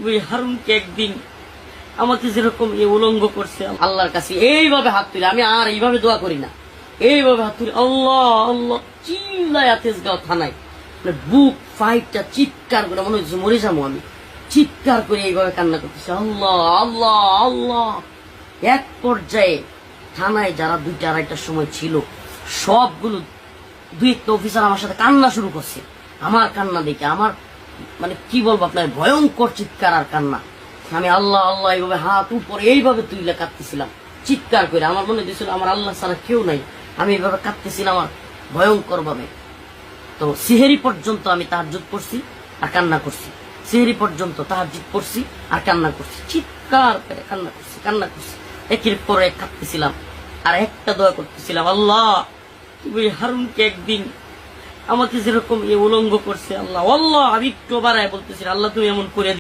ওই হারুনকে একদিন আমাকে যেরকম উলঙ্গ করছে আল্লাহর কাছে এইভাবে হাত তুলে, আমি আর এইভাবে দোয়া করি না, এইভাবে হাত তুলে আল্লাহ আল্লাহ চিল্লায় তেজগাঁও থানায় বুক ফাইটটা চিৎকার করে মনে হচ্ছে মরে যাবো আমি, চিৎকার করে এইভাবে কান্না করতেছে আল্লাহ আল্লাহ আল্লাহ। এক পর্যায়ে থানায় যারা 2টা-2:30টার সময় ছিল সবগুলো 2-1টা অফিসার আমার সাথে কান্না শুরু করছে। আমার কান্না দেখে আমার মানে কি বলবো আপনার, ভয়ঙ্কর চিৎকার আর কান্না। আমি আল্লাহ আল্লাহ এইভাবে হাত উপরে এইভাবে তুইলে কাঁদতেছিলাম চিৎকার করে। আমার মনে হয়েছিল আমার আল্লাহ ছাড়া কেউ নাই, আমি এইভাবে কাঁদতেছিলাম আর ভয়ঙ্কর ভাবে। তো সিহেরি পর্যন্ত আমি তাহাজ্জুদ পড়ছি আর কান্না করছি, সিহেরি পর্যন্ত তাহাজ্জুদ পড়ছি আর কান্না করছি, চিৎকার করে কান্না করছি একের পর এক কাঁদতেছিলাম আর একটা দোয়া করতেছিলাম আল্লাহ ওই হারুনকে একদিন আমাকে যেরকম উলঙ্গ করছে আল্লাহ আল্লাহ, আমি একটু বাড়ায় বলতেছি আল্লাহ তুমি এমন করে